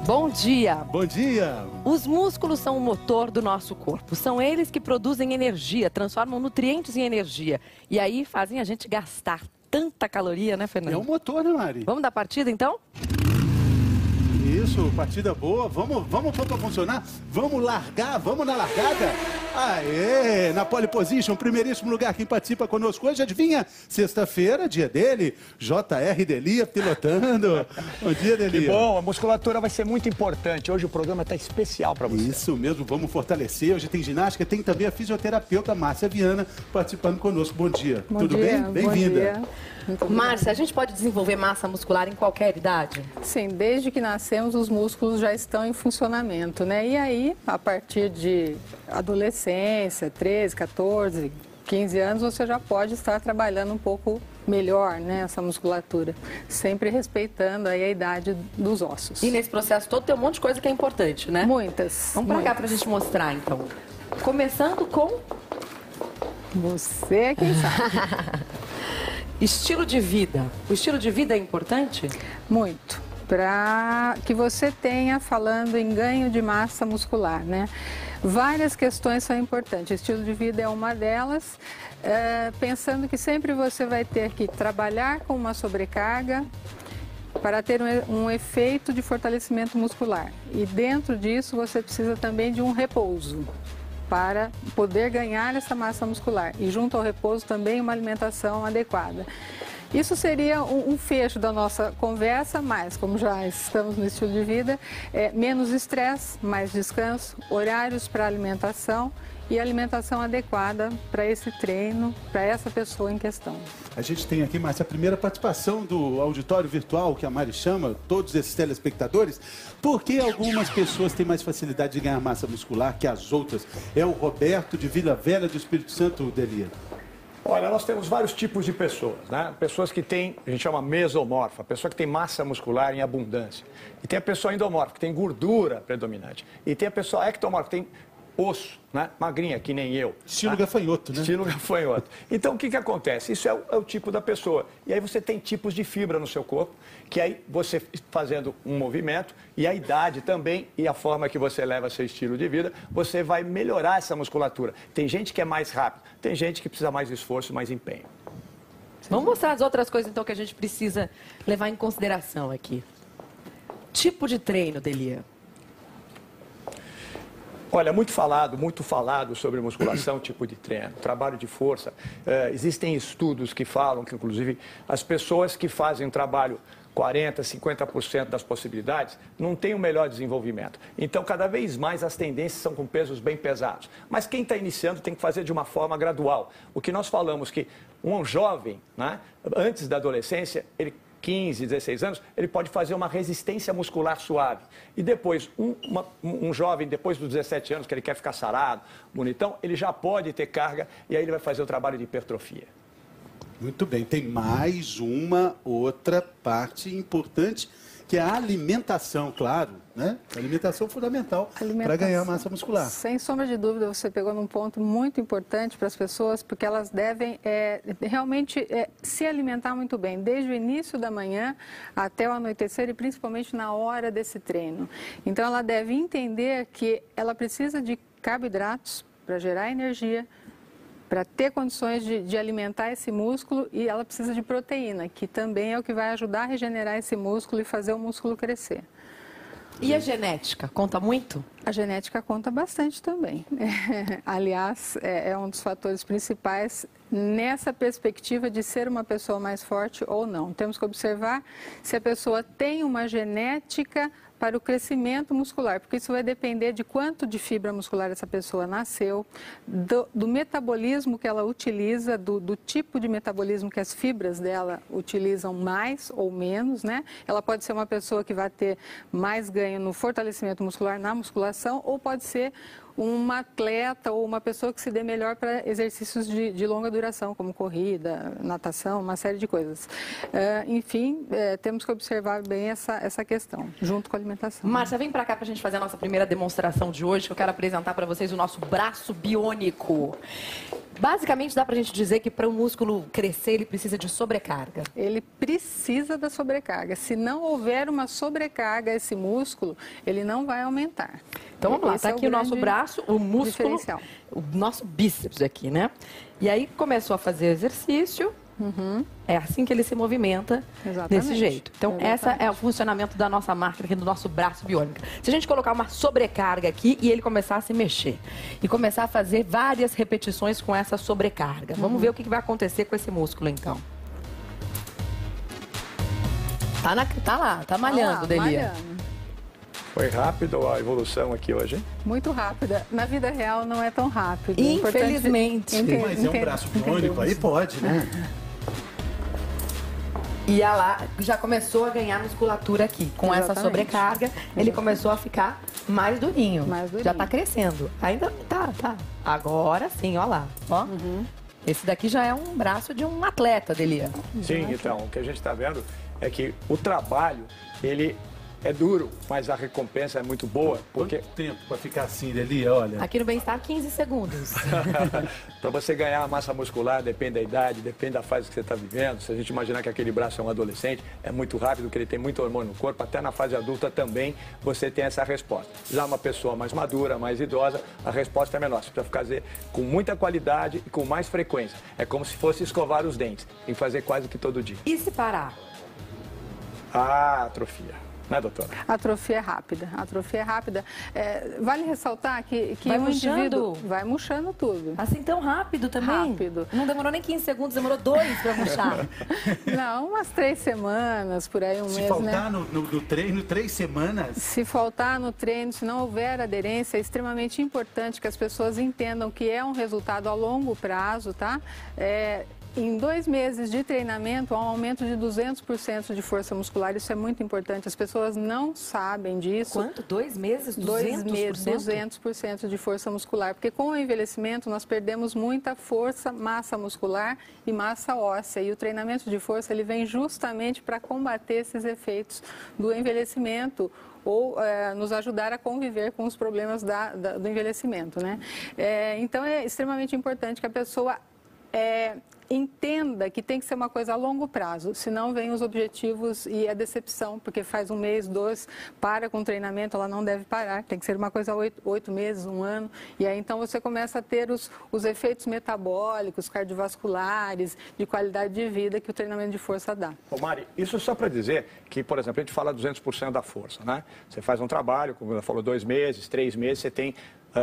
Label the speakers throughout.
Speaker 1: Bom dia!
Speaker 2: Bom dia!
Speaker 1: Os músculos são o motor do nosso corpo. São eles que produzem energia, transformam nutrientes em energia. E aí fazem a gente gastar tanta caloria, né, Fernando?
Speaker 2: É um motor, né, Mari?
Speaker 1: Vamos dar partida, então?
Speaker 2: Isso, partida boa. Vamos pôr pra funcionar? Vamos largar? Vamos na largada? Aê! Na pole position, primeiríssimo lugar. Quem participa conosco hoje, adivinha? Sexta-feira, dia dele. JR Delia pilotando. Bom dia, Delia.
Speaker 3: Que bom, a musculatura vai ser muito importante. Hoje o programa está especial para você.
Speaker 2: Isso mesmo, vamos fortalecer. Hoje tem ginástica, tem também a fisioterapeuta Márcia Viana participando conosco. Bom dia.
Speaker 4: Bom
Speaker 2: Tudo
Speaker 4: dia,
Speaker 2: bem? Bem-vinda.
Speaker 1: Márcia, a gente pode desenvolver massa muscular em qualquer idade?
Speaker 4: Sim, desde que nascemos os músculos já estão em funcionamento, né? E aí, a partir de adolescência, 13, 14, 15 anos, você já pode estar trabalhando um pouco melhor, né, essa musculatura, sempre respeitando aí a idade dos ossos.
Speaker 1: E nesse processo todo tem um monte de coisa que é importante, né?
Speaker 4: Muitas.
Speaker 1: Vamos pra cá pra gente mostrar, então. Começando com...
Speaker 4: Você é quem sabe.
Speaker 1: Estilo de vida. O estilo de vida é importante?
Speaker 4: Muito. Para que você tenha, falando em ganho de massa muscular, né? Várias questões são importantes. Estilo de vida é uma delas, pensando que sempre você vai ter que trabalhar com uma sobrecarga para ter um efeito de fortalecimento muscular. E dentro disso você precisa também de um repouso para poder ganhar essa massa muscular. E junto ao repouso também uma alimentação adequada. Isso seria um fecho da nossa conversa, mas como já estamos no estilo de vida, menos estresse, mais descanso, horários para alimentação e alimentação adequada para esse treino, para essa pessoa em questão.
Speaker 2: A gente tem aqui, Márcia, a primeira participação do auditório virtual, que a Mari chama, todos esses telespectadores. Por que algumas pessoas têm mais facilidade de ganhar massa muscular que as outras? É o Roberto de Vila Velha do Espírito Santo, Delia.
Speaker 3: Olha, nós temos vários tipos de pessoas, né? Pessoas que têm, a gente chama mesomorfa, pessoa que tem massa muscular em abundância. E tem a pessoa endomorfa, que tem gordura predominante. E tem a pessoa ectomorfa, que tem osso, né? Magrinha, que nem eu.
Speaker 2: Estilo
Speaker 3: né?
Speaker 2: gafanhoto, né?
Speaker 3: Estilo gafanhoto. Então, o que acontece? Isso é o tipo da pessoa. E aí você tem tipos de fibra no seu corpo, que aí você fazendo um movimento, e a idade também, e a forma que você leva seu estilo de vida, você vai melhorar essa musculatura. Tem gente que é mais rápido, tem gente que precisa mais esforço, mais empenho.
Speaker 1: Vamos mostrar as outras coisas, então, que a gente precisa levar em consideração aqui. Tipo de treino, Delia.
Speaker 3: Olha, muito falado sobre musculação, tipo de treino, trabalho de força. Existem estudos que falam que, inclusive, as pessoas que fazem um trabalho 40%, 50% das possibilidades, não têm o melhor desenvolvimento. Então, cada vez mais as tendências são com pesos bem pesados. Mas quem está iniciando tem que fazer de uma forma gradual. O que nós falamos que um jovem, né, antes da adolescência, ele 15, 16 anos, ele pode fazer uma resistência muscular suave. E depois, um jovem, depois dos 17 anos, que ele quer ficar sarado, bonitão, ele já pode ter carga e aí ele vai fazer o trabalho de hipertrofia.
Speaker 2: Muito bem, tem mais uma outra parte importante, que é a alimentação, claro, né? A alimentação é fundamental para ganhar massa muscular.
Speaker 4: Sem sombra de dúvida, você pegou num ponto muito importante para as pessoas, porque elas devem realmente se alimentar muito bem, desde o início da manhã até o anoitecer e principalmente na hora desse treino. Então, ela deve entender que ela precisa de carboidratos para gerar energia, para ter condições de alimentar esse músculo, e ela precisa de proteína, que também é o que vai ajudar a regenerar esse músculo e fazer o músculo crescer.
Speaker 1: E a genética, conta muito?
Speaker 4: A genética conta bastante também. Aliás, é um dos fatores principais nessa perspectiva de ser uma pessoa mais forte ou não. Temos que observar se a pessoa tem uma genética para o crescimento muscular, porque isso vai depender de quanto de fibra muscular essa pessoa nasceu, do metabolismo que ela utiliza, do tipo de metabolismo que as fibras dela utilizam mais ou menos, né? Ela pode ser uma pessoa que vai ter mais ganho no fortalecimento muscular, na musculação, ou pode ser uma atleta ou uma pessoa que se dê melhor para exercícios de longa duração, como corrida, natação, uma série de coisas. Enfim, temos que observar bem essa questão, junto com a alimentação.
Speaker 1: Márcia, vem para cá para a gente fazer a nossa primeira demonstração de hoje, que eu quero apresentar para vocês o nosso braço biônico. Basicamente, dá pra gente dizer que para o músculo crescer, ele precisa de sobrecarga.
Speaker 4: Ele precisa da sobrecarga. Se não houver uma sobrecarga a esse músculo, ele não vai aumentar.
Speaker 1: Então vamos lá,
Speaker 4: Esse
Speaker 1: tá
Speaker 4: é
Speaker 1: aqui o nosso braço, o músculo,
Speaker 4: diferencial.
Speaker 1: o nosso bíceps aqui, né? E aí começou a fazer exercício, é assim que ele se movimenta,
Speaker 4: Exatamente.
Speaker 1: desse jeito. Então essa
Speaker 4: Exatamente.
Speaker 1: é o funcionamento da nossa máquina aqui, do nosso braço biônico. Se a gente colocar uma sobrecarga aqui e ele começar a se mexer e começar a fazer várias repetições com essa sobrecarga, vamos ver o que vai acontecer com esse músculo então. Tá lá, tá malhando, Delia.
Speaker 4: Malhando.
Speaker 3: Foi rápido a evolução aqui hoje, hein?
Speaker 4: Muito rápida. Na vida real não é tão rápido. É importante
Speaker 1: Infelizmente.
Speaker 2: Mas é um braço biônico, aí pode, né?
Speaker 1: E ela já começou a ganhar musculatura aqui. Com essa
Speaker 4: Exatamente.
Speaker 1: sobrecarga, ele começou a ficar mais durinho.
Speaker 4: Mais durinho.
Speaker 1: Já tá crescendo. Ainda tá. Agora sim, ó lá. Ó. Esse daqui já é um braço de um atleta, Delia.
Speaker 3: Sim, então, o que a gente está vendo é que o trabalho, ele é duro, mas a recompensa é muito boa, porque
Speaker 2: Quanto tempo pra ficar assim, Deli? Olha.
Speaker 1: Aqui no Bem-Estar, 15 segundos.
Speaker 3: para você ganhar a massa muscular, depende da idade, depende da fase que você está vivendo. Se a gente imaginar que aquele braço é um adolescente, é muito rápido, porque ele tem muito hormônio no corpo, até na fase adulta também você tem essa resposta. Já uma pessoa mais madura, mais idosa, a resposta é menor. Você precisa fazer com muita qualidade e com mais frequência. É como se fosse escovar os dentes, tem que fazer quase que todo dia.
Speaker 1: E se parar?
Speaker 3: Ah, atrofia. Né, doutora?
Speaker 4: Atrofia é rápida. Atrofia é rápida. Vale ressaltar que
Speaker 1: Vai
Speaker 4: o
Speaker 1: murchando?
Speaker 4: indivíduo vai murchando tudo.
Speaker 1: Assim tão rápido também?
Speaker 4: Rápido.
Speaker 1: Não demorou nem 15 segundos, demorou 2 para murchar.
Speaker 4: Não, umas 3 semanas, por aí, um
Speaker 2: Se
Speaker 4: mês,
Speaker 2: faltar
Speaker 4: né?
Speaker 2: no treino 3 semanas,
Speaker 4: Se faltar no treino, se não houver aderência, é extremamente importante que as pessoas entendam que é um resultado a longo prazo, tá? Em 2 meses de treinamento, há um aumento de 200% de força muscular. Isso é muito importante. As pessoas não sabem disso.
Speaker 1: Quanto? 2 meses?
Speaker 4: 2
Speaker 1: 200%?
Speaker 4: meses, 200% de força muscular. Porque com o envelhecimento, nós perdemos muita força, massa muscular e massa óssea. E o treinamento de força, ele vem justamente para combater esses efeitos do envelhecimento ou nos ajudar a conviver com os problemas do envelhecimento, né? Então, é extremamente importante que a pessoa entenda que tem que ser uma coisa a longo prazo, senão vem os objetivos e a decepção, porque faz 1 mês, 2, para com o treinamento, ela não deve parar, tem que ser uma coisa 8 meses, 1 ano, e aí então você começa a ter os efeitos metabólicos, cardiovasculares, de qualidade de vida que o treinamento de força dá.
Speaker 3: Ô Mari, isso só para dizer que, por exemplo, a gente fala 200% da força, né? Você faz um trabalho, como ela falou, 2 meses, 3 meses, você tem,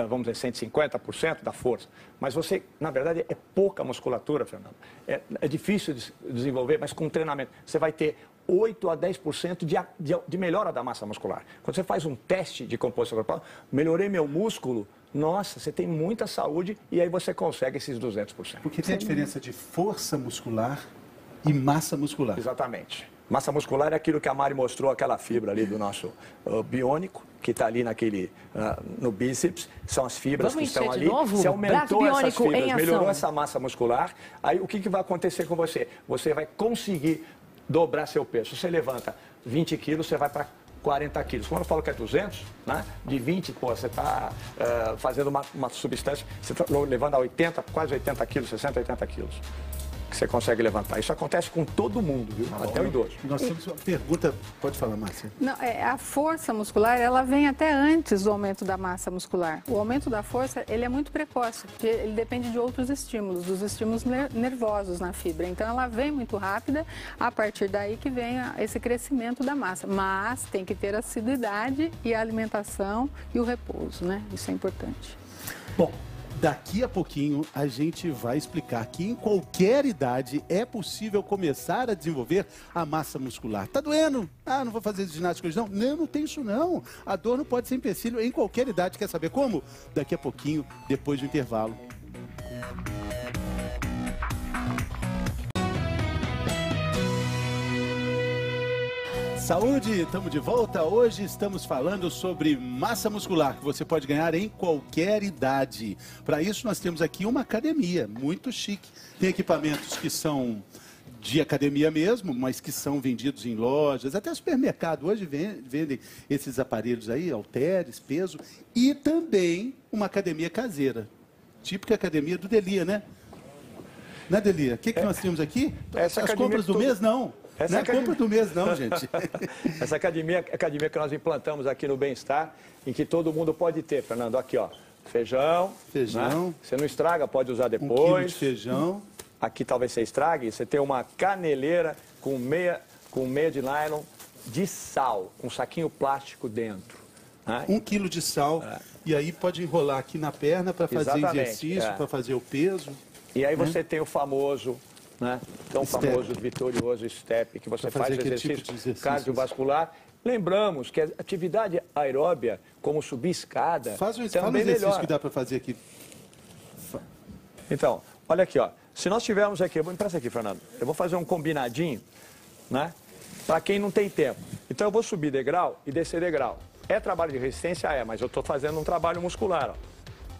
Speaker 3: vamos dizer, 150% da força. Mas você, na verdade, é pouca musculatura, Fernando. É difícil de desenvolver, mas com treinamento você vai ter 8 a 10% de melhora da massa muscular. Quando você faz um teste de composição corporal, melhorei meu músculo, nossa, você tem muita saúde e aí você consegue esses 200%.
Speaker 2: porque tem a diferença de força muscular e massa muscular.
Speaker 3: Exatamente. Massa muscular é aquilo que a Mari mostrou, aquela fibra ali do nosso biônico, que está ali no bíceps, são as fibras
Speaker 1: Vamos
Speaker 3: que estão
Speaker 1: encher de
Speaker 3: ali.
Speaker 1: novo?
Speaker 3: Você
Speaker 1: Braço
Speaker 3: aumentou essas
Speaker 1: biônico em
Speaker 3: fibras, melhorou
Speaker 1: ação.
Speaker 3: essa massa muscular, aí o que vai acontecer com você? Você vai conseguir dobrar seu peso. Se você levanta 20 quilos, você vai para 40 quilos. Quando eu falo que é 200, né? De 20, pô, você está fazendo uma substância, você está levando a 80, quase 80 quilos, 60, 80 quilos. Que você consegue levantar. Isso acontece com todo mundo, viu? Até o idoso.
Speaker 2: Nós temos uma pergunta, pode falar, Márcia.
Speaker 4: Não, a força muscular, ela vem até antes do aumento da massa muscular. O aumento da força, ele é muito precoce, porque ele depende de outros estímulos, dos estímulos nervosos na fibra. Então, ela vem muito rápida, a partir daí que vem esse crescimento da massa. Mas tem que ter a assiduidade e a alimentação e o repouso, né? Isso é importante.
Speaker 2: Bom, daqui a pouquinho a gente vai explicar que em qualquer idade é possível começar a desenvolver a massa muscular. Tá doendo? Ah, não vou fazer ginástica hoje não? Não, não tem isso não. A dor não pode ser empecilho em qualquer idade. Quer saber como? Daqui a pouquinho, depois do intervalo. Saúde, estamos de volta. Hoje estamos falando sobre massa muscular, que você pode ganhar em qualquer idade. Para isso, nós temos aqui uma academia muito chique. Tem equipamentos que são de academia mesmo, mas que são vendidos em lojas, até supermercado. Hoje vendem esses aparelhos aí, halteres, peso, e também uma academia caseira. Típica academia do Delia, né? Né, Delia? O que nós temos aqui?
Speaker 3: Essa
Speaker 2: As
Speaker 3: academia
Speaker 2: compras do mês, não. Não é compra do mês, não, gente.
Speaker 3: Essa academia que nós implantamos aqui no Bem-Estar, em que todo mundo pode ter, Fernando, aqui, ó, feijão.
Speaker 2: Feijão.
Speaker 3: Né? Você não estraga, pode usar
Speaker 2: 1
Speaker 3: depois.
Speaker 2: quilo de feijão.
Speaker 3: Aqui talvez você estrague, você tem uma caneleira com meia de nylon de sal, com um saquinho plástico dentro. Né?
Speaker 2: 1 quilo de sal. E aí pode enrolar aqui na perna para fazer
Speaker 3: Exatamente,
Speaker 2: exercício, para fazer o peso.
Speaker 3: E aí você tem o famoso, né, tão
Speaker 2: Step.
Speaker 3: famoso, vitorioso step, que você
Speaker 2: Pra
Speaker 3: faz
Speaker 2: fazer aquele
Speaker 3: exercício,
Speaker 2: tipo de exercício.
Speaker 3: cardiovascular. Lembramos que a atividade aeróbia, como subir escada,
Speaker 2: Fala um
Speaker 3: também
Speaker 2: exercício
Speaker 3: melhora.
Speaker 2: que dá para fazer aqui.
Speaker 3: Então, olha aqui, ó. Se nós tivermos aqui, empresta aqui, Fernando. Eu vou fazer um combinadinho, né? Para quem não tem tempo. Então eu vou subir degrau e descer degrau. É trabalho de resistência? É, mas eu estou fazendo um trabalho muscular, ó.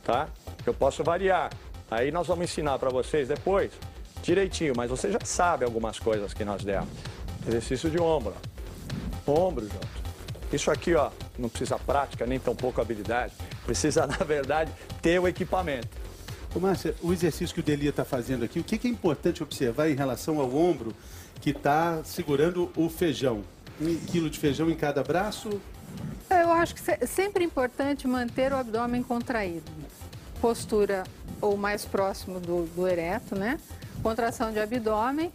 Speaker 3: Tá? Eu posso variar. Aí nós vamos ensinar para vocês depois, direitinho, mas você já sabe algumas coisas que nós demos. Exercício de ombro, ó. Ombro junto. Isso aqui, ó, não precisa prática, nem tão pouco habilidade. Precisa, na verdade, ter o equipamento.
Speaker 2: Ô, Márcia, o exercício que o Delia está fazendo aqui, o que é importante observar em relação ao ombro que está segurando o feijão? 1 quilo de feijão em cada braço?
Speaker 4: Eu acho que é sempre importante manter o abdômen contraído. Postura ou mais próximo do ereto, né? Contração de abdômen.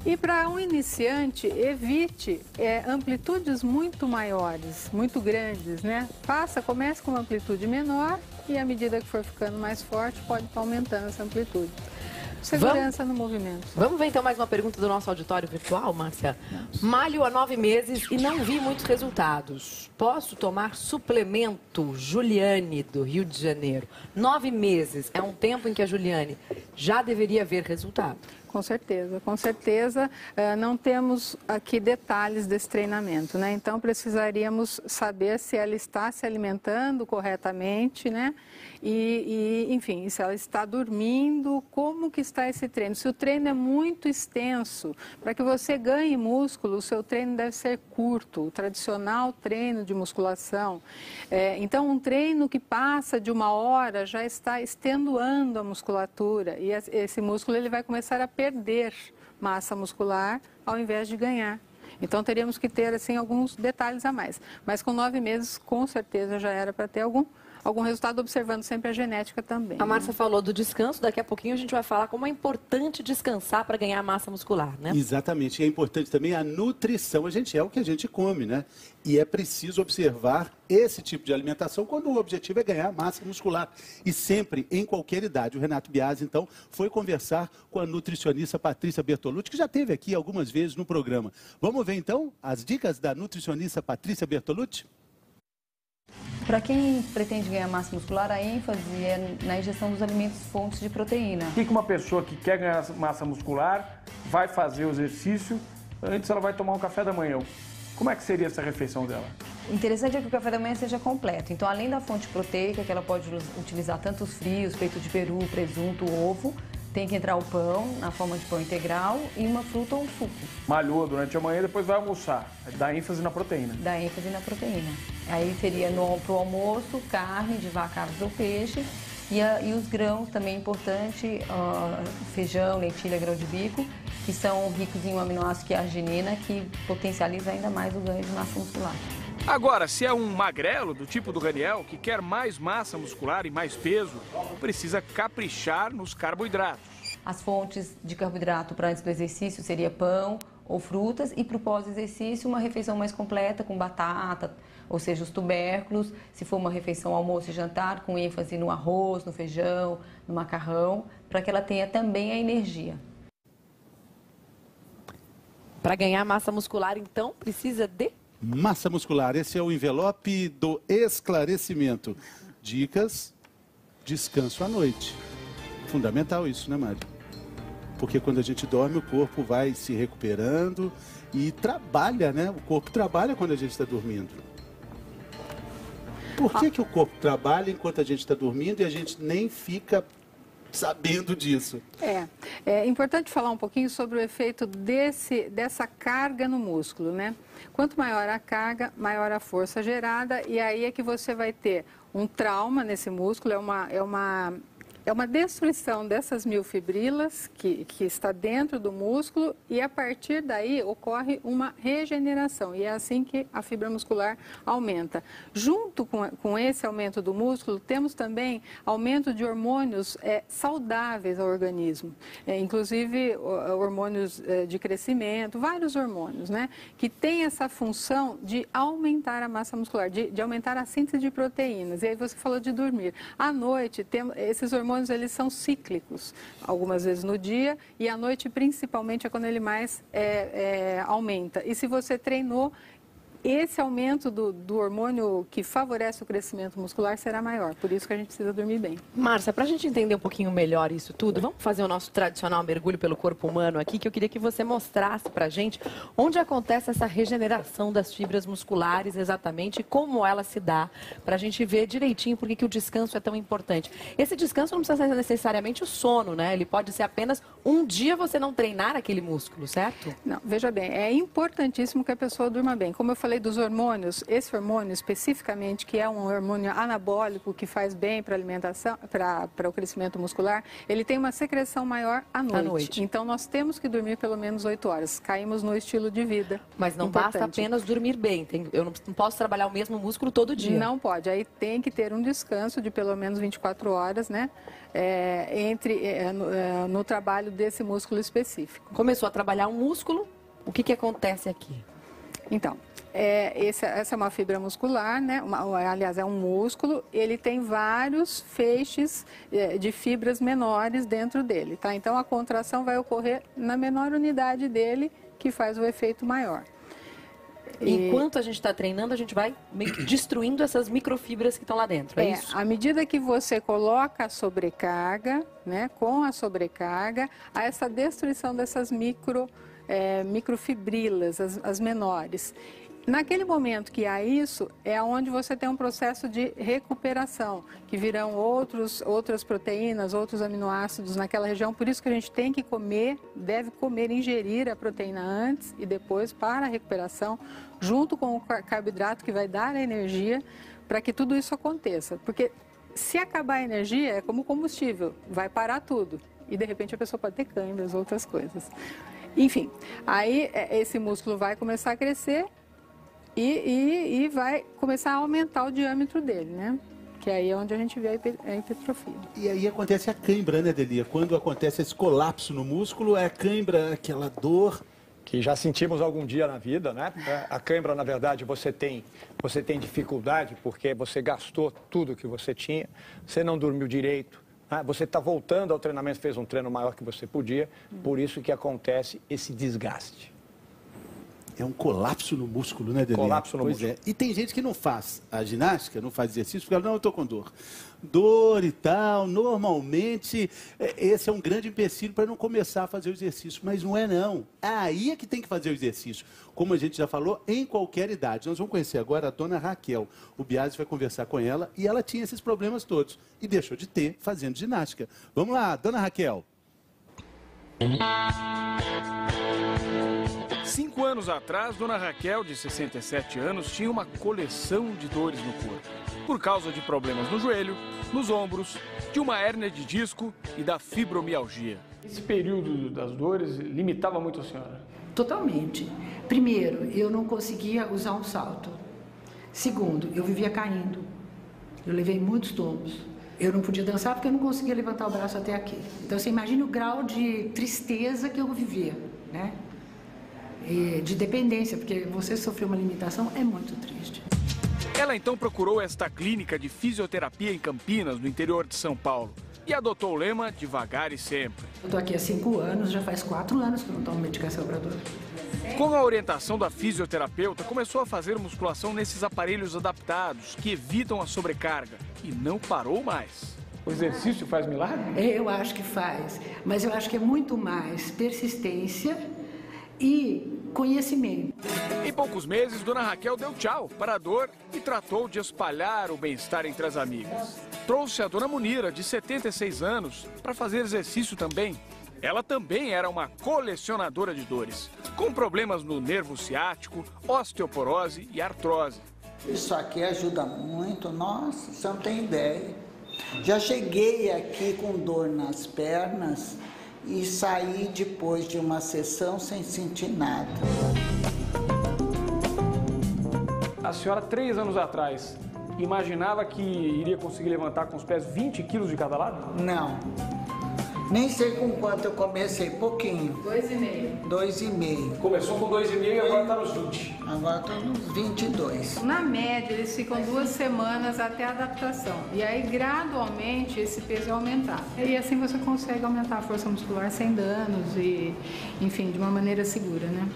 Speaker 4: E para um iniciante, evite amplitudes muito maiores, muito grandes, né? Comece com uma amplitude menor e à medida que for ficando mais forte, pode estar aumentando essa amplitude. Segurança no movimento.
Speaker 1: Vamos ver então mais uma pergunta do nosso auditório virtual, Márcia. Malho há 9 meses e não vi muitos resultados. Posso tomar suplemento? Juliane, do Rio de Janeiro. 9 meses é um tempo em que a Juliane já deveria ver resultado.
Speaker 4: Com certeza, com certeza. Não temos aqui detalhes desse treinamento, né? Então precisaríamos saber se ela está se alimentando corretamente, né? Enfim, se ela está dormindo, como que está esse treino? Se o treino é muito extenso, para que você ganhe músculo, o seu treino deve ser curto, o tradicional treino de musculação. Então, um treino que passa de 1 hora já está extenuando a musculatura e esse músculo ele vai começar a perder massa muscular ao invés de ganhar. Então, teríamos que ter assim, alguns detalhes a mais. Mas com 9 meses, com certeza, já era para ter algum resultado, observando sempre a genética também.
Speaker 1: A Márcia falou do descanso, daqui a pouquinho a gente vai falar como é importante descansar para ganhar massa muscular, né?
Speaker 2: Exatamente, e é importante também a nutrição. A gente é o que a gente come, né? E é preciso observar esse tipo de alimentação quando o objetivo é ganhar massa muscular. E sempre, em qualquer idade. O Renato Biasi, então, foi conversar com a nutricionista Patrícia Bertolucci, que já esteve aqui algumas vezes no programa. Vamos ver, então, as dicas da nutricionista Patrícia Bertolucci?
Speaker 5: Para quem pretende ganhar massa muscular, a ênfase é na ingestão dos alimentos fontes de proteína.
Speaker 6: O que uma pessoa que quer ganhar massa muscular vai fazer o exercício, antes ela vai tomar um café da manhã. Como é que seria essa refeição dela?
Speaker 5: O interessante é que o café da manhã seja completo. Então, além da fonte proteica, que ela pode utilizar tanto os frios, peito de peru, presunto, ovo, tem que entrar o pão, na forma de pão integral, e uma fruta ou um suco. Malhou
Speaker 6: durante a manhã, depois vai almoçar. Dá ênfase na proteína.
Speaker 5: Dá ênfase na proteína. Aí seria para o almoço, carne de vaca, aves ou peixe. E os grãos também é importante, feijão, lentilha, grão de bico, que são ricos em um aminoácido que é a arginina, que potencializa ainda mais o ganho de massa muscular.
Speaker 6: Agora, se é um magrelo do tipo do Raniel, que quer mais massa muscular e mais peso, precisa caprichar nos carboidratos.
Speaker 5: As fontes de carboidrato para antes do exercício seria pão ou frutas, e para o pós-exercício uma refeição mais completa com batata, ou seja, os tubérculos, se for uma refeição almoço e jantar, com ênfase no arroz, no feijão, no macarrão, para que ela tenha também a energia.
Speaker 1: Para ganhar massa muscular, então, precisa de
Speaker 2: massa muscular. Esse é o envelope do esclarecimento. Dicas, descanso à noite. Fundamental isso, né, Mário? Porque quando a gente dorme, o corpo vai se recuperando e trabalha, né? O corpo trabalha quando a gente está dormindo. Por que o corpo trabalha enquanto a gente está dormindo e a gente nem fica sabendo disso?
Speaker 4: É importante falar um pouquinho sobre o efeito dessa carga no músculo, né? Quanto maior a carga, maior a força gerada, e aí é que você vai ter um trauma nesse músculo, É uma destruição dessas miofibrilas que está dentro do músculo e a partir daí ocorre uma regeneração e é assim que a fibra muscular aumenta. Junto com esse aumento do músculo, temos também aumento de hormônios saudáveis ao organismo, inclusive hormônios de crescimento, vários hormônios, né, que têm essa função de aumentar a massa muscular, de aumentar a síntese de proteínas. E aí você falou de dormir. À noite, esses hormônios eles são cíclicos, algumas vezes no dia e à noite principalmente é quando ele mais aumenta. E se você treinou, esse aumento do hormônio que favorece o crescimento muscular será maior, por isso que a gente precisa dormir bem.
Speaker 1: Márcia, para a gente entender um pouquinho melhor isso tudo, vamos fazer o nosso tradicional mergulho pelo corpo humano aqui, que eu queria que você mostrasse para a gente onde acontece essa regeneração das fibras musculares exatamente e como ela se dá, para a gente ver direitinho por que o descanso é tão importante. Esse descanso não precisa ser necessariamente o sono, né? Ele pode ser apenas um dia você não treinar aquele músculo, certo?
Speaker 4: Não, veja bem, é importantíssimo que a pessoa durma bem. Como eu falei dos hormônios, esse hormônio especificamente, que é um hormônio anabólico que faz bem para a alimentação, para o crescimento muscular, ele tem uma secreção maior à noite. Então nós temos que dormir pelo menos 8 horas. Caímos no estilo de vida.
Speaker 1: Mas não basta apenas dormir bem. Eu não posso trabalhar o mesmo músculo todo dia.
Speaker 4: Não pode. Aí tem que ter um descanso de pelo menos 24 horas, né? No trabalho desse músculo específico.
Speaker 1: Começou a trabalhar um músculo, o que acontece aqui?
Speaker 4: Então, essa é uma fibra muscular, né? Aliás, é um músculo, ele tem vários feixes de fibras menores dentro dele, tá? Então, a contração vai ocorrer na menor unidade dele, que faz o efeito maior.
Speaker 1: Enquanto a gente está treinando, a gente vai meio que destruindo essas microfibras que estão lá dentro, é isso?
Speaker 4: À medida que você coloca a sobrecarga, né? Com a sobrecarga, há essa destruição dessas microfibrilas, as menores. Naquele momento que há isso, é onde você tem um processo de recuperação, que virão outras proteínas, outros aminoácidos naquela região. Por isso que a gente tem que comer, deve comer, ingerir a proteína antes e depois para a recuperação, junto com o carboidrato que vai dar a energia para que tudo isso aconteça. Porque se acabar a energia, é como combustível, vai parar tudo. E de repente a pessoa pode ter câimbras, outras coisas. Enfim, aí esse músculo vai começar a crescer e vai começar a aumentar o diâmetro dele, né? Que aí é onde a gente vê a hipertrofia.
Speaker 2: E aí acontece a cãibra, né, Delia? Quando acontece esse colapso no músculo, é a cãibra, aquela dor...
Speaker 3: Que já sentimos algum dia na vida, né? A cãibra, na verdade, você tem dificuldade porque você gastou tudo que você tinha, você não dormiu direito, né? Você está voltando ao treinamento, fez um treino maior que você podia, por isso que acontece esse desgaste.
Speaker 2: É um colapso no músculo, né, Delia?
Speaker 3: Colapso no músculo.
Speaker 2: E tem gente que não faz a ginástica, não faz exercício, porque ela, não, eu estou com dor. Dor e tal, normalmente, esse é um grande empecilho para não começar a fazer o exercício, mas não é não. Aí é que tem que fazer o exercício, como a gente já falou, em qualquer idade. Nós vamos conhecer agora a dona Raquel. O Biasi vai conversar com ela e ela tinha esses problemas todos e deixou de ter fazendo ginástica. Vamos lá, dona Raquel.
Speaker 6: 5 anos atrás, dona Raquel, de 67 anos, tinha uma coleção de dores no corpo. Por causa de problemas no joelho, nos ombros, de uma hérnia de disco e da fibromialgia.
Speaker 7: Esse período das dores limitava muito a senhora?
Speaker 8: Totalmente. Primeiro, eu não conseguia usar um salto. Segundo, eu vivia caindo. Eu levei muitos tombos. Eu não podia dançar porque eu não conseguia levantar o braço até aqui. Então, você imagina o grau de tristeza que eu vivia, né? E de dependência, porque você sofrer uma limitação é muito triste.
Speaker 6: Ela então procurou esta clínica de fisioterapia em Campinas, no interior de São Paulo, e adotou o lema devagar e sempre.
Speaker 8: Eu estou aqui há 5 anos, já faz 4 anos que eu não tomo medicação para dor.
Speaker 6: Com a orientação da fisioterapeuta, começou a fazer musculação nesses aparelhos adaptados que evitam a sobrecarga e não parou mais.
Speaker 7: O exercício faz milagre?
Speaker 8: Eu acho que faz, mas eu acho que é muito mais persistência e conhecimento.
Speaker 6: Em poucos meses, dona Raquel deu tchau para a dor e tratou de espalhar o bem-estar entre as amigas. Trouxe a dona Munira, de 76 anos, para fazer exercício também. Ela também era uma colecionadora de dores, com problemas no nervo ciático, osteoporose e artrose.
Speaker 9: Isso aqui ajuda muito, nossa, você não tem ideia. Já cheguei aqui com dor nas pernas e saí depois de uma sessão sem sentir nada.
Speaker 7: A senhora, 3 anos atrás, imaginava que iria conseguir levantar com os pés 20 quilos de cada lado?
Speaker 9: Não. Nem sei com quanto eu comecei, pouquinho.
Speaker 4: 2,5.
Speaker 9: 2,5.
Speaker 7: Começou com 2,5 e agora está nos 20.
Speaker 9: Agora estou nos 22.
Speaker 4: Na média, eles ficam 2 semanas até a adaptação. E aí, gradualmente, esse peso é aumentado. E assim você consegue aumentar a força muscular sem danos e, enfim, de uma maneira segura, né?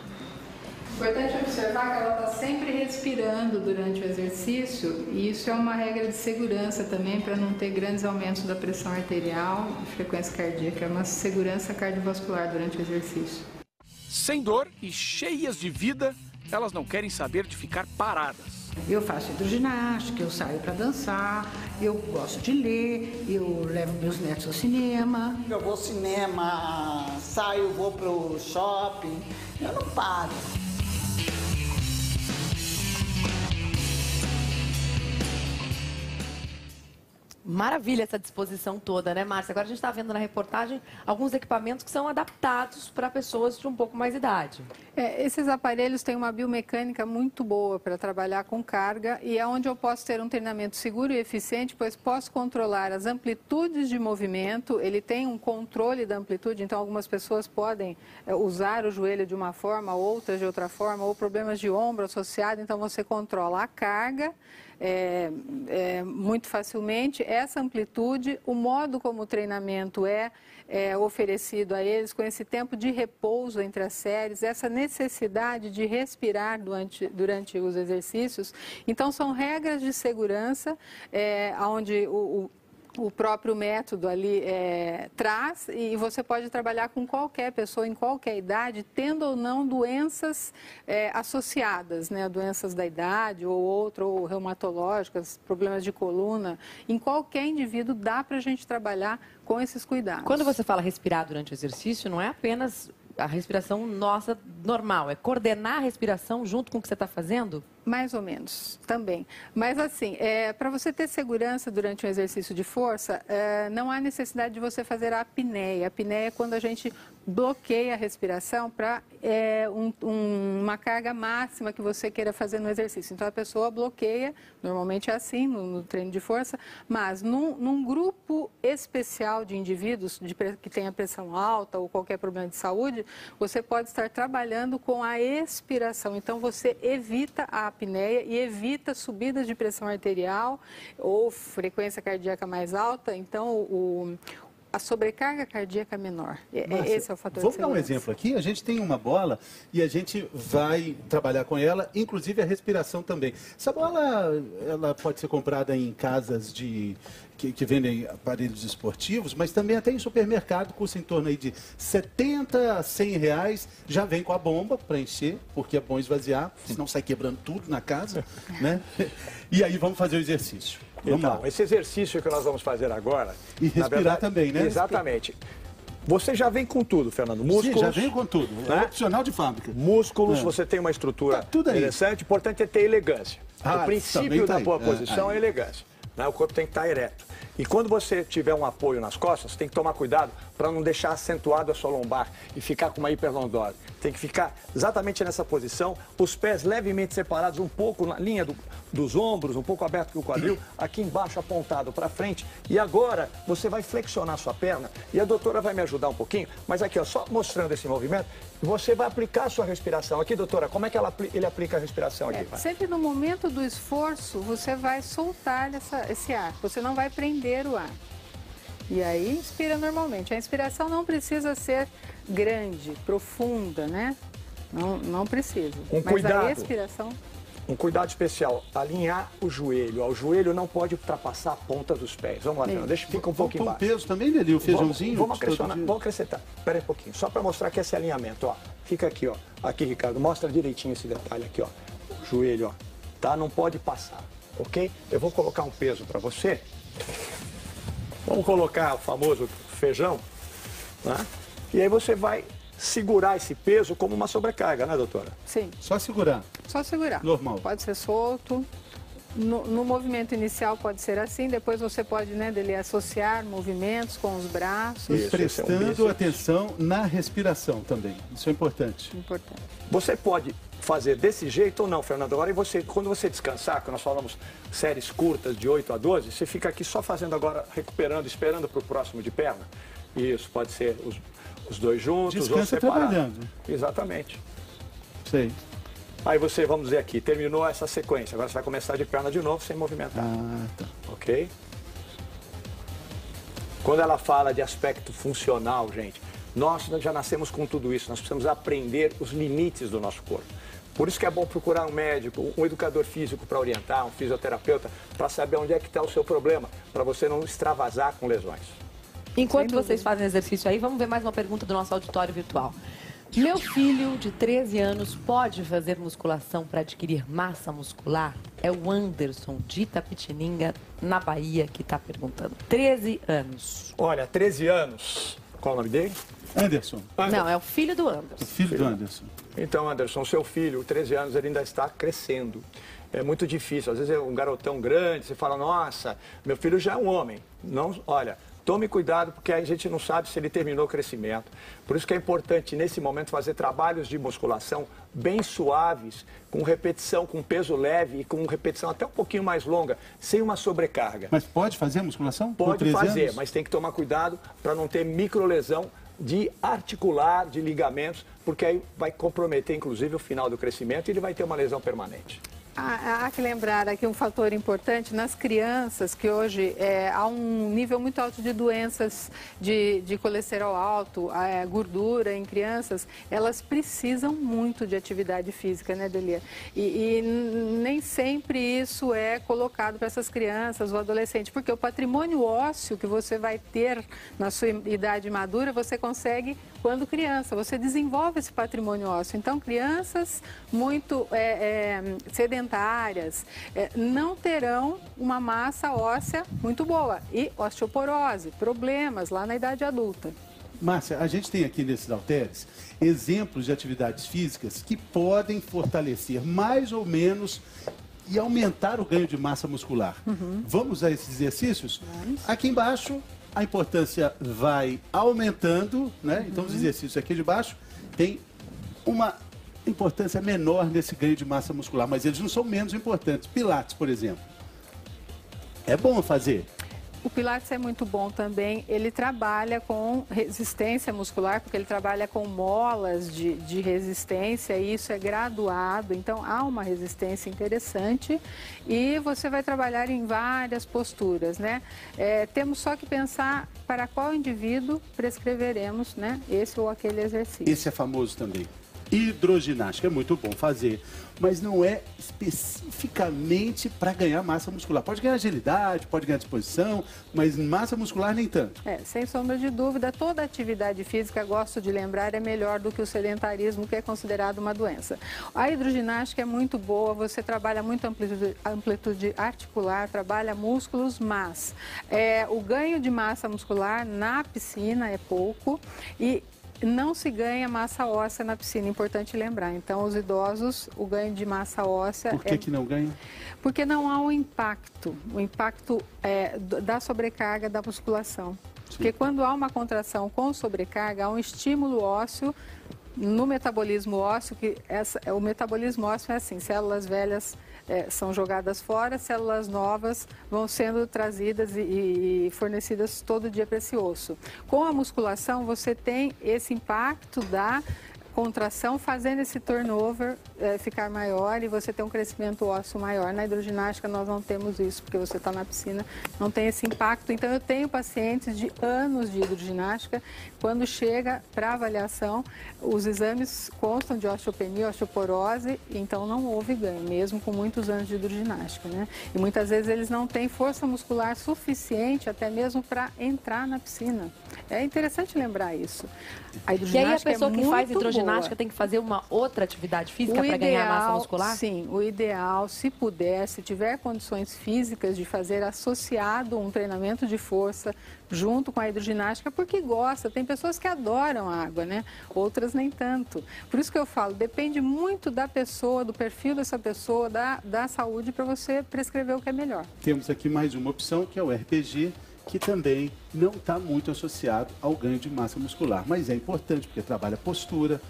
Speaker 4: Importante observar que ela está sempre respirando durante o exercício e isso é uma regra de segurança também para não ter grandes aumentos da pressão arterial e frequência cardíaca. É uma segurança cardiovascular durante o exercício.
Speaker 6: Sem dor e cheias de vida, elas não querem saber de ficar paradas.
Speaker 8: Eu faço hidroginástica, eu saio para dançar, eu gosto de ler, eu levo meus netos ao cinema.
Speaker 9: Eu vou ao cinema, saio, vou pro shopping, eu não paro.
Speaker 1: Maravilha essa disposição toda, né, Márcia? Agora a gente está vendo na reportagem alguns equipamentos que são adaptados para pessoas de um pouco mais idade.
Speaker 4: Esses aparelhos têm uma biomecânica muito boa para trabalhar com carga e é onde eu posso ter um treinamento seguro e eficiente, pois posso controlar as amplitudes de movimento, ele tem um controle da amplitude, então algumas pessoas podem usar o joelho de uma forma, outras de outra forma, ou problemas de ombro associado, então você controla a carga, muito facilmente, essa amplitude, o modo como o treinamento é oferecido a eles, com esse tempo de repouso entre as séries, essa necessidade de respirar durante os exercícios. Então, são regras de segurança, onde o próprio método ali traz e você pode trabalhar com qualquer pessoa, em qualquer idade, tendo ou não doenças associadas, né? Doenças da idade ou reumatológicas, problemas de coluna. Em qualquer indivíduo dá para a gente trabalhar com esses cuidados.
Speaker 1: Quando você fala respirar durante o exercício, não é apenas a respiração nossa normal, é coordenar a respiração junto com o que você está fazendo?
Speaker 4: Mais ou menos, também. Mas assim, para você ter segurança durante um exercício de força, não há necessidade de você fazer a apneia. A apneia é quando a gente bloqueia a respiração para uma carga máxima que você queira fazer no exercício. Então, a pessoa bloqueia, normalmente é assim, no treino de força, mas num grupo especial de indivíduos que tenha pressão alta ou qualquer problema de saúde, você pode estar trabalhando com a expiração. Então, você evita a apneia e evita subidas de pressão arterial ou frequência cardíaca mais alta. Então, a sobrecarga cardíaca é menor.
Speaker 2: Márcia,
Speaker 4: esse é o fator
Speaker 2: vamos
Speaker 4: de
Speaker 2: dar um
Speaker 4: segurança.
Speaker 2: exemplo aqui. A gente tem uma bola e a gente vai trabalhar com ela, inclusive a respiração também. Essa bola, ela pode ser comprada em casas que vendem aparelhos esportivos, mas também até em supermercado, custa em torno aí de 70 a 100 reais. Já vem com a bomba para encher, porque é bom esvaziar, senão sai quebrando tudo na casa, né? E aí vamos fazer o exercício. Vamos
Speaker 3: Então,
Speaker 2: lá.
Speaker 3: esse exercício que nós vamos fazer agora...
Speaker 2: E respirar também, né?
Speaker 3: Exatamente. Você já vem com tudo, Fernando. Músculos...
Speaker 2: Sim, já vem com tudo.
Speaker 3: Né?
Speaker 2: É opcional de fábrica.
Speaker 3: Músculos, você tem uma estrutura
Speaker 2: tudo aí.
Speaker 3: interessante. O importante é ter elegância. O princípio da boa
Speaker 2: aí.
Speaker 3: posição é elegância. Né? O corpo tem que estar ereto. E quando você tiver um apoio nas costas, tem que tomar cuidado para não deixar acentuado a sua lombar e ficar com uma hiperlordose. Tem que ficar exatamente nessa posição, os pés levemente separados, um pouco na linha dos ombros, um pouco aberto com o quadril, aqui embaixo apontado para frente. E agora você vai flexionar sua perna e a doutora vai me ajudar um pouquinho, mas aqui, ó, só mostrando esse movimento, você vai aplicar a sua respiração. Aqui, doutora, como é que ele aplica a respiração aqui?
Speaker 4: Sempre no momento do esforço, você vai soltar esse ar, você não vai prender o ar. E aí, inspira normalmente. A inspiração não precisa ser grande, profunda, né? Não precisa. Mas
Speaker 3: cuidado.
Speaker 4: a expiração...
Speaker 3: Um cuidado especial, alinhar o joelho. O joelho não pode ultrapassar a ponta dos pés. Vamos lá, Fernando, deixa fica um pouco embaixo.
Speaker 2: Peso também, Nelly, o feijãozinho?
Speaker 3: Vamos acrescentar. Espera aí um pouquinho, só para mostrar que esse alinhamento, ó. Fica aqui, ó. Aqui, Ricardo, mostra direitinho esse detalhe aqui, ó. O joelho, ó. Tá? Não pode passar, ok? Eu vou colocar um peso para você. Vamos colocar o famoso feijão, né? E aí você vai segurar esse peso como uma sobrecarga, né, doutora?
Speaker 4: Sim.
Speaker 2: Só segurar?
Speaker 4: Só segurar.
Speaker 2: Normal.
Speaker 4: Pode ser solto. No movimento inicial pode ser assim, depois você pode, né, dele associar movimentos com os braços.
Speaker 2: E prestando atenção na respiração também. Isso é importante.
Speaker 4: Importante.
Speaker 3: Você pode fazer desse jeito ou não, Fernando. Agora, quando você descansar, que nós falamos séries curtas de 8 a 12, você fica aqui só fazendo agora, recuperando, esperando para o próximo de perna. Isso, pode ser os dois juntos ou separados.
Speaker 2: Trabalhando.
Speaker 3: Exatamente.
Speaker 2: Sei.
Speaker 3: Aí você, vamos dizer aqui, terminou essa sequência. Agora você vai começar de perna de novo sem movimentar.
Speaker 2: Tá.
Speaker 3: Ok? Quando ela fala de aspecto funcional, gente, nós já nascemos com tudo isso. Nós precisamos aprender os limites do nosso corpo. Por isso que é bom procurar um médico, um educador físico para orientar, um fisioterapeuta, para saber onde é que está o seu problema, para você não extravasar com lesões.
Speaker 1: Enquanto vocês fazem exercício aí, vamos ver mais uma pergunta do nosso auditório virtual. Meu filho de 13 anos pode fazer musculação para adquirir massa muscular? É o Anderson de Itapetininga, na Bahia, que está perguntando. 13 anos.
Speaker 3: Olha, 13 anos. Qual o nome dele?
Speaker 2: Anderson.
Speaker 1: Não, é o filho do Anderson.
Speaker 2: O filho do Anderson.
Speaker 3: Então, Anderson, seu filho, 13 anos, ele ainda está crescendo. É muito difícil. Às vezes é um garotão grande, você fala, nossa, meu filho já é um homem. Não, olha, tome cuidado, porque a gente não sabe se ele terminou o crescimento. Por isso que é importante, nesse momento, fazer trabalhos de musculação bem suaves, com repetição, com peso leve e com repetição até um pouquinho mais longa, sem uma sobrecarga.
Speaker 2: Mas pode fazer musculação?
Speaker 3: Pode fazer,
Speaker 2: anos?
Speaker 3: mas tem que tomar cuidado para não ter microlesão de articular, de ligamentos, porque aí vai comprometer, inclusive, o final do crescimento e ele vai ter uma lesão permanente.
Speaker 4: Há que lembrar aqui um fator importante nas crianças, que hoje há um nível muito alto de doenças de colesterol alto, gordura em crianças, elas precisam muito de atividade física, né, Delia? E nem sempre isso é colocado para essas crianças ou adolescentes, porque o patrimônio ósseo que você vai ter na sua idade madura, você consegue quando criança, você desenvolve esse patrimônio ósseo. Então, crianças muito sedentárias não terão uma massa óssea muito boa e osteoporose, problemas lá na idade adulta.
Speaker 2: Márcia, a gente tem aqui nesses halteres exemplos de atividades físicas que podem fortalecer mais ou menos e aumentar o ganho de massa muscular. Vamos a esses exercícios? Vamos. Aqui embaixo, a importância vai aumentando, né? Então, os exercícios aqui de baixo têm uma importância menor nesse ganho de massa muscular, mas eles não são menos importantes. Pilates, por exemplo. É bom fazer?
Speaker 4: O Pilates é muito bom também, ele trabalha com resistência muscular, porque ele trabalha com molas de resistência, e isso é graduado, então há uma resistência interessante e você vai trabalhar em várias posturas, né? Temos só que pensar para qual indivíduo prescreveremos, né, esse ou aquele exercício.
Speaker 2: Esse é famoso também. Hidroginástica é muito bom fazer, mas não é especificamente para ganhar massa muscular. Pode ganhar agilidade, pode ganhar disposição, mas massa muscular nem tanto.
Speaker 4: Sem sombra de dúvida, toda atividade física, gosto de lembrar, é melhor do que o sedentarismo, que é considerado uma doença. A hidroginástica é muito boa, você trabalha muito amplitude articular, trabalha músculos, mas o ganho de massa muscular na piscina é pouco e não se ganha massa óssea na piscina, importante lembrar. Então, os idosos, o ganho de massa óssea...
Speaker 2: Por que não ganha?
Speaker 4: Porque não há o impacto da sobrecarga da musculação. Sim. Porque quando há uma contração com sobrecarga, há um estímulo ósseo no metabolismo ósseo, o metabolismo ósseo é assim, células velhas são jogadas fora, células novas vão sendo trazidas e fornecidas todo dia para esse osso. Com a musculação, você tem esse impacto da contração fazendo esse turnover ficar maior e você tem um crescimento ósseo maior. Na hidroginástica nós não temos isso, porque você está na piscina, não tem esse impacto. Então eu tenho pacientes de anos de hidroginástica, quando chega para avaliação, os exames constam de osteopenia, osteoporose, então não houve ganho, mesmo com muitos anos de hidroginástica, né? E muitas vezes eles não têm força muscular suficiente até mesmo para entrar na piscina. É interessante lembrar isso. A
Speaker 1: E aí a pessoa que faz
Speaker 4: muito
Speaker 1: hidroginástica
Speaker 4: boa.
Speaker 1: tem que fazer uma outra atividade física para ganhar massa muscular?
Speaker 4: Sim, o ideal, se puder, se tiver condições físicas de fazer associado um treinamento de força junto com a hidroginástica, porque gosta. Tem pessoas que adoram a água, né? Outras nem tanto. Por isso que eu falo, depende muito da pessoa, do perfil dessa pessoa, da saúde, para você prescrever o que é melhor.
Speaker 2: Temos aqui mais uma opção, que é o RPG, que também não está muito associado ao ganho de massa muscular. Mas é importante, porque trabalha postura,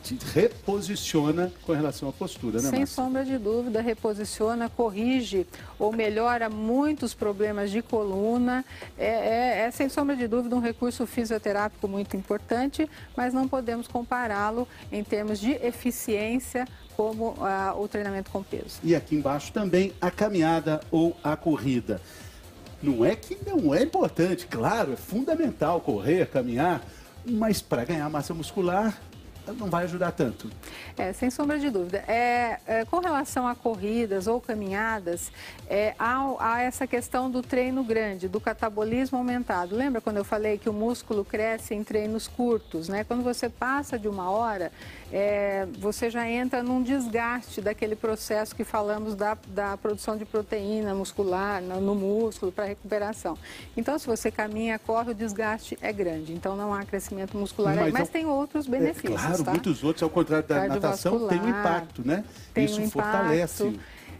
Speaker 2: te reposiciona com relação à postura, né,
Speaker 4: Sem
Speaker 2: Márcia?
Speaker 4: sombra de dúvida, reposiciona, corrige ou melhora muitos problemas de coluna. É sem sombra de dúvida um recurso fisioterápico muito importante, mas não podemos compará-lo em termos de eficiência como o treinamento com peso.
Speaker 2: E aqui embaixo também a caminhada ou a corrida. Não é que não é importante, claro, é fundamental correr, caminhar, mas para ganhar massa muscular não vai ajudar tanto.
Speaker 4: Sem sombra de dúvida. Com relação a corridas ou caminhadas, há essa questão do treino grande, do catabolismo aumentado. Lembra quando eu falei que o músculo cresce em treinos curtos, né? Quando você passa de 1 hora, você já entra num desgaste daquele processo que falamos da produção de proteína muscular no músculo para recuperação. Então, se você caminha, corre, o desgaste é grande. Então, não há crescimento muscular aí, mas tem outros benefícios.
Speaker 2: Claro,
Speaker 4: tá?
Speaker 2: muitos outros, ao contrário da natação, tem um impacto, né? Isso fortalece.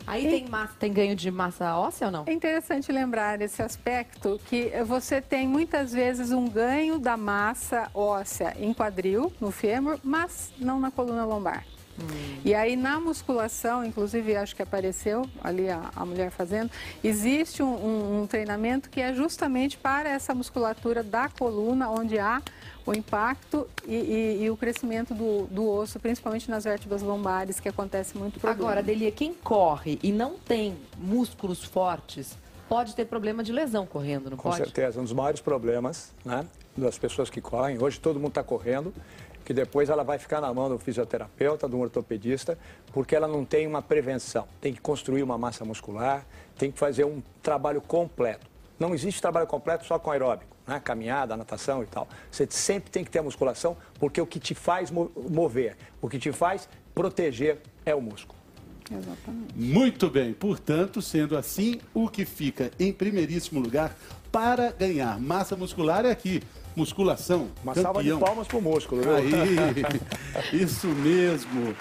Speaker 1: Aí tem ganho de massa óssea ou não?
Speaker 4: É interessante lembrar esse aspecto que você tem muitas vezes um ganho da massa óssea em quadril, no fêmur, mas não na coluna lombar. E aí na musculação, inclusive acho que apareceu ali a mulher fazendo, existe um treinamento que é justamente para essa musculatura da coluna, onde há o impacto e o crescimento do osso, principalmente nas vértebras lombares, que acontece muito problema.
Speaker 1: Agora, Delia, quem corre e não tem músculos fortes, pode ter problema de lesão correndo, não pode?
Speaker 3: Com certeza, um dos maiores problemas, né, das pessoas que correm, hoje todo mundo está correndo, que depois ela vai ficar na mão do fisioterapeuta, do ortopedista, porque ela não tem uma prevenção. Tem que construir uma massa muscular, tem que fazer um trabalho completo. Não existe trabalho completo só com aeróbico, né? Caminhada, natação e tal. Você sempre tem que ter a musculação, porque o que te faz mover, o que te faz proteger é o músculo.
Speaker 4: Exatamente.
Speaker 2: Muito bem, portanto, sendo assim, o que fica em primeiríssimo lugar para ganhar massa muscular é aqui. Musculação,
Speaker 3: Uma
Speaker 2: campeão.
Speaker 3: salva de palmas pro músculo, viu?
Speaker 2: Aí, isso mesmo.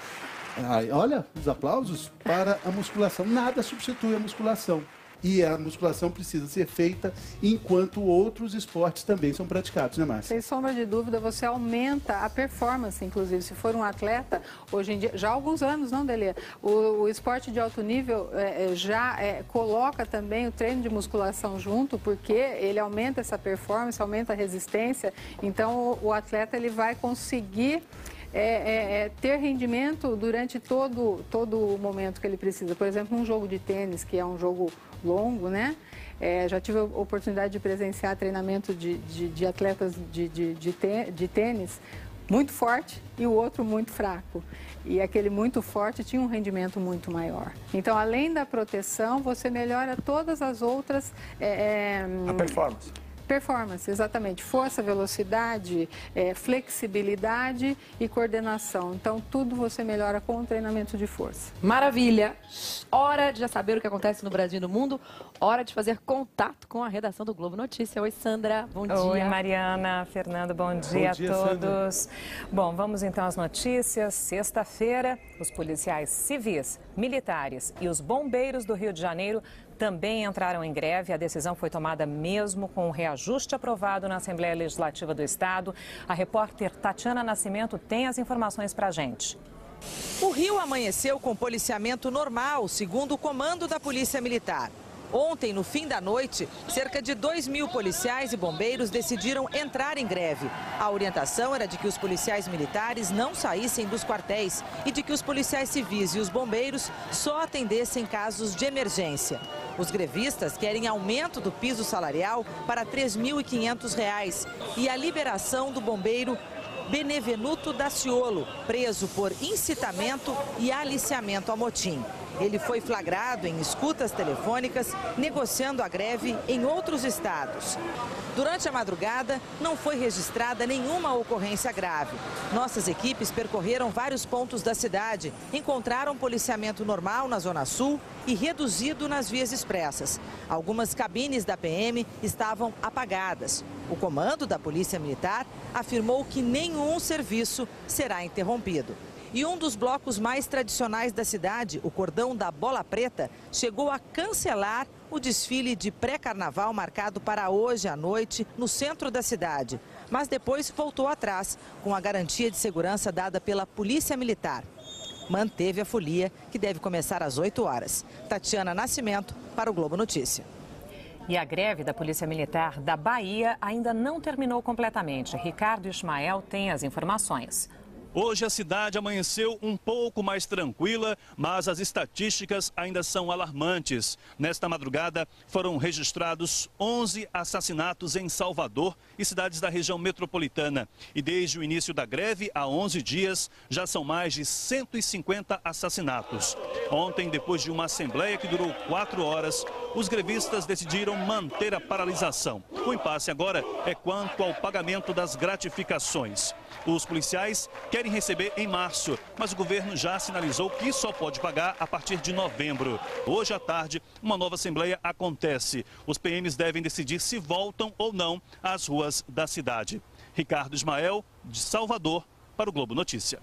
Speaker 2: Ai, olha, os aplausos para a musculação. Nada substitui a musculação. E a musculação precisa ser feita enquanto outros esportes também são praticados, né, Márcia?
Speaker 4: Sem sombra de dúvida, você aumenta a performance, inclusive. Se for um atleta, hoje em dia, já há alguns anos, não, Delia? O esporte de alto nível já coloca também o treino de musculação junto, porque ele aumenta essa performance, aumenta a resistência. Então, o atleta ele vai conseguir ter rendimento durante todo o momento que ele precisa. Por exemplo, um jogo de tênis, que é um jogo longo, né? Já tive a oportunidade de presenciar treinamento de atletas de tênis muito forte e o outro muito fraco. E aquele muito forte tinha um rendimento muito maior. Então, além da proteção, você melhora todas as outras...
Speaker 3: A performance.
Speaker 4: Performance, exatamente. Força, velocidade, flexibilidade e coordenação. Então, tudo você melhora com o treinamento de força.
Speaker 1: Maravilha! Hora de já saber o que acontece no Brasil e no mundo. Hora de fazer contato com a redação do Globo Notícia. Oi, Sandra. Bom dia.
Speaker 10: Oi, Mariana, Fernando, bom dia a todos.
Speaker 2: Sandra.
Speaker 10: Bom, vamos então às notícias. Sexta-feira, os policiais civis, militares e os bombeiros do Rio de Janeiro também entraram em greve. A decisão foi tomada mesmo com o reajuste aprovado na Assembleia Legislativa do Estado. A repórter Tatiana Nascimento tem as informações para a gente.
Speaker 11: O Rio amanheceu com policiamento normal, segundo o comando da Polícia Militar. Ontem, no fim da noite, cerca de 2.000 policiais e bombeiros decidiram entrar em greve. A orientação era de que os policiais militares não saíssem dos quartéis e de que os policiais civis e os bombeiros só atendessem casos de emergência. Os grevistas querem aumento do piso salarial para R$ 3.500 e a liberação do bombeiro Benevenuto Daciolo, preso por incitamento e aliciamento a motim. Ele foi flagrado em escutas telefônicas, negociando a greve em outros estados. Durante a madrugada, não foi registrada nenhuma ocorrência grave. Nossas equipes percorreram vários pontos da cidade, encontraram policiamento normal na Zona Sul e reduzido nas vias expressas. Algumas cabines da PM estavam apagadas. O comando da Polícia Militar afirmou que nenhum serviço será interrompido. E um dos blocos mais tradicionais da cidade, o Cordão da Bola Preta, chegou a cancelar o desfile de pré-carnaval marcado para hoje à noite no centro da cidade. Mas depois voltou atrás, com a garantia de segurança dada pela Polícia Militar. Manteve a folia, que deve começar às 8 horas. Tatiana Nascimento, para o Globo Notícia.
Speaker 10: E a greve da Polícia Militar da Bahia ainda não terminou completamente. Ricardo Ismael tem as informações.
Speaker 12: Hoje a cidade amanheceu um pouco mais tranquila, mas as estatísticas ainda são alarmantes. Nesta madrugada foram registrados 11 assassinatos em Salvador e cidades da região metropolitana. E desde o início da greve, há 11 dias, já são mais de 150 assassinatos. Ontem, depois de uma assembleia que durou 4 horas, os grevistas decidiram manter a paralisação. O impasse agora é quanto ao pagamento das gratificações. Os policiais querem receber em março, mas o governo já sinalizou que só pode pagar a partir de novembro. Hoje à tarde, uma nova assembleia acontece. Os PMs devem decidir se voltam ou não às ruas da cidade. Ricardo Ismael, de Salvador, para o Globo Notícia.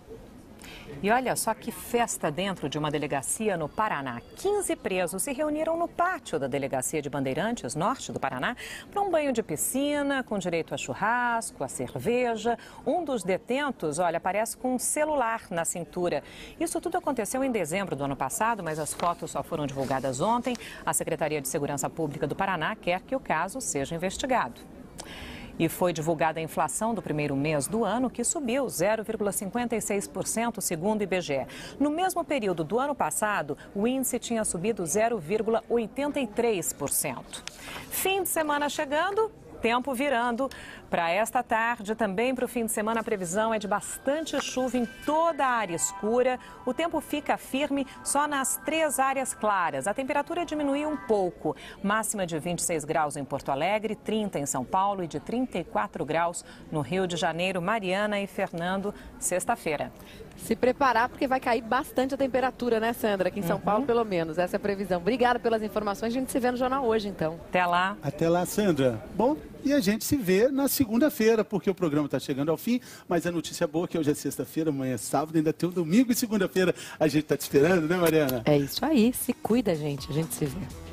Speaker 10: E olha só que festa dentro de uma delegacia no Paraná. 15 presos se reuniram no pátio da delegacia de Bandeirantes, norte do Paraná, para um banho de piscina, com direito a churrasco, a cerveja. Um dos detentos, olha, aparece com um celular na cintura. Isso tudo aconteceu em dezembro do ano passado, mas as fotos só foram divulgadas ontem. A Secretaria de Segurança Pública do Paraná quer que o caso seja investigado. E foi divulgada a inflação do primeiro mês do ano, que subiu 0,56% segundo o IBGE. No mesmo período do ano passado, o índice tinha subido 0,83%. Fim de semana chegando, tempo virando. Para esta tarde, também para o fim de semana, a previsão é de bastante chuva em toda a área escura. O tempo fica firme só nas 3 áreas claras. A temperatura diminui um pouco. Máxima de 26 graus em Porto Alegre, 30 em São Paulo e de 34 graus no Rio de Janeiro. Mariana e Fernando, sexta-feira.
Speaker 1: Se preparar, porque vai cair bastante a temperatura, né, Sandra? Aqui em São Paulo, pelo menos. Essa é a previsão. Obrigada pelas informações. A gente se vê no jornal hoje, então.
Speaker 10: Até lá.
Speaker 2: Até lá, Sandra. Bom, e a gente se vê na segunda-feira, porque o programa está chegando ao fim. Mas a notícia boa é que hoje é sexta-feira, amanhã é sábado, ainda tem um domingo e segunda-feira. A gente está te esperando, né, Mariana?
Speaker 1: É isso aí. Se cuida, gente. A gente se vê.